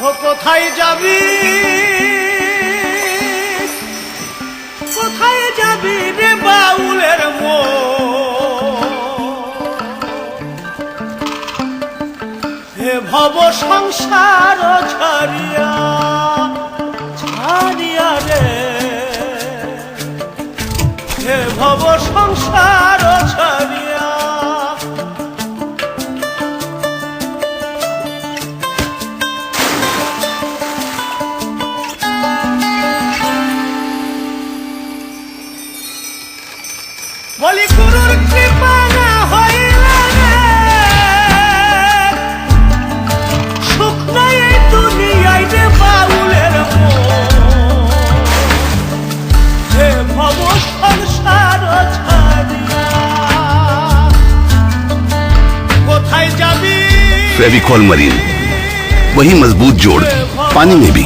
কোথায় যাবি রে বাউলের হে ভব সংসার ছাড়িয়া রে হে ভব সংসার ছাড়িয়া বলি গুরুর কৃপা না হইলে সুখ নাই এই দুনিয়ায় রে বাউলের হে ভব সংসার ছাড়িয়া কোথায় যাবি फेविकॉल मरीन वही मजबूत जोड़ पानी में भी।